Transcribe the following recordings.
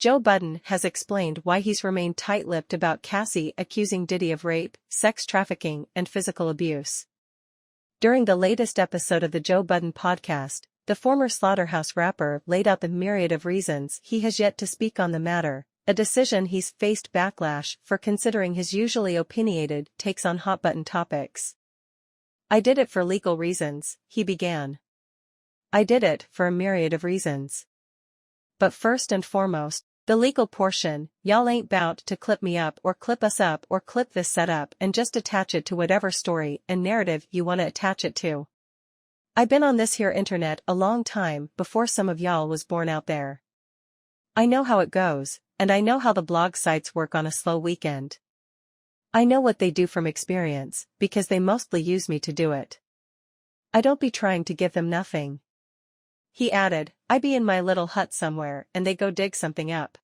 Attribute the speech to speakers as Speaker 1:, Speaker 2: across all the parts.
Speaker 1: Joe Budden has explained why he's remained tight-lipped about Cassie accusing Diddy of rape, sex trafficking, and physical abuse. During the latest episode of the Joe Budden podcast, the former Slaughterhouse rapper laid out the myriad of reasons he has yet to speak on the matter, a decision he's faced backlash for considering his usually opinionated takes on hot-button topics. "I did it for legal reasons," he began. "I did it for a myriad of reasons. But first and foremost, the legal portion, y'all ain't bout to clip me up or clip us up or clip this setup and just attach it to whatever story and narrative you wanna attach it to. I been on this here internet a long time before some of y'all was born out there. I know how it goes, and I know how the blog sites work on a slow weekend. I know what they do from experience, because they mostly use me to do it. I don't be trying to give them nothing." He added, "I be in my little hut somewhere and they go dig something up.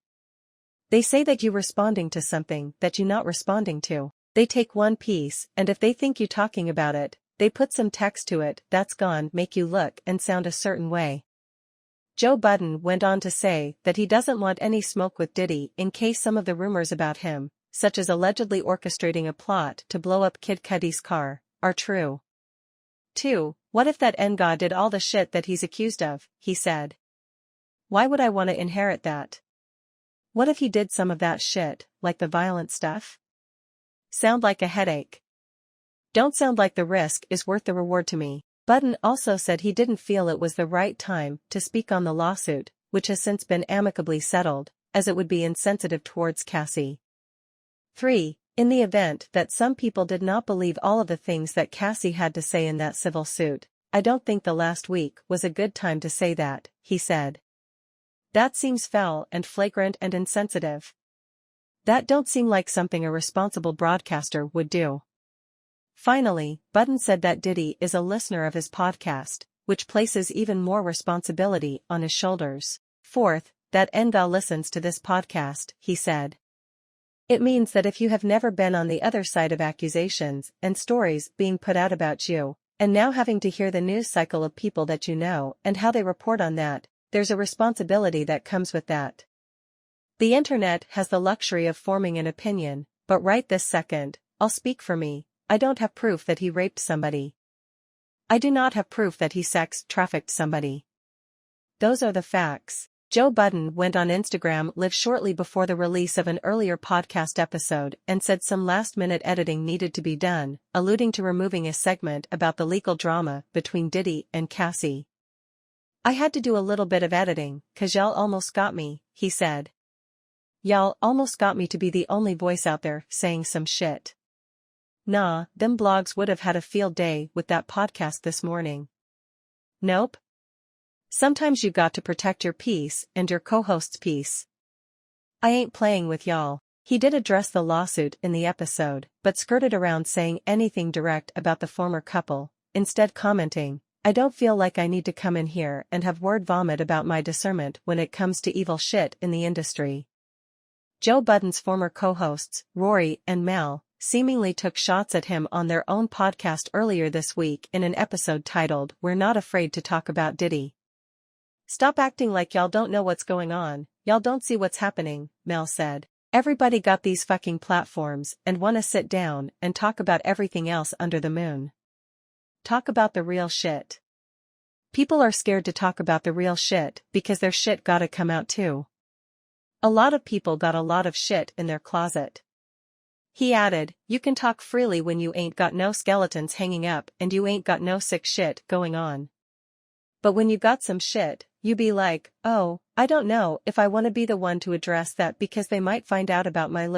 Speaker 1: They say that you responding to something that you not responding to. They take one piece and if they think you talking about it, they put some text to it that's gone make you look and sound a certain way." Joe Budden went on to say that he doesn't want any smoke with Diddy in case some of the rumors about him, such as allegedly orchestrating a plot to blow up Kid Cudi's car, are true. 2. What if that Nga did all the shit that he's accused of, he said. Why would I want to inherit that? What if he did some of that shit, like the violent stuff? Sound like a headache. Don't sound like the risk is worth the reward to me. Budden also said he didn't feel it was the right time to speak on the lawsuit, which has since been amicably settled, as it would be insensitive towards Cassie. 3. In the event that some people did not believe all of the things that Cassie had to say in that civil suit, I don't think the last week was a good time to say that, he said. That seems foul and flagrant and insensitive. That don't seem like something a responsible broadcaster would do. Finally, Budden said that Diddy is a listener of his podcast, which places even more responsibility on his shoulders. 4th, that Nga listens to this podcast, he said. It means that if you have never been on the other side of accusations and stories being put out about you, and now having to hear the news cycle of people that you know and how they report on that, there's a responsibility that comes with that. The internet has the luxury of forming an opinion, but right this second, I'll speak for me, I don't have proof that he raped somebody. I do not have proof that he sex trafficked somebody. Those are the facts. Joe Budden went on Instagram Live shortly before the release of an earlier podcast episode and said some last-minute editing needed to be done, alluding to removing a segment about the legal drama between Diddy and Cassie. I had to do a little bit of editing, 'cause y'all almost got me, he said. Y'all almost got me to be the only voice out there saying some shit. Nah, them blogs would have had a field day with that podcast this morning. Nope. Sometimes you got to protect your peace and your co-host's peace. I ain't playing with y'all. He did address the lawsuit in the episode, but skirted around saying anything direct about the former couple, instead commenting, I don't feel like I need to come in here and have word vomit about my discernment when it comes to evil shit in the industry. Joe Budden's former co-hosts, Rory and Mel, seemingly took shots at him on their own podcast earlier this week in an episode titled We're Not Afraid to Talk About Diddy. Stop acting like y'all don't know what's going on, y'all don't see what's happening, Mel said. Everybody got these fucking platforms and wanna sit down and talk about everything else under the moon. Talk about the real shit. People are scared to talk about the real shit because their shit gotta come out too. A lot of people got a lot of shit in their closet. He added, you can talk freely when you ain't got no skeletons hanging up and you ain't got no sick shit going on. But when you got some shit, you be like, oh, I don't know if I want to be the one to address that because they might find out about my little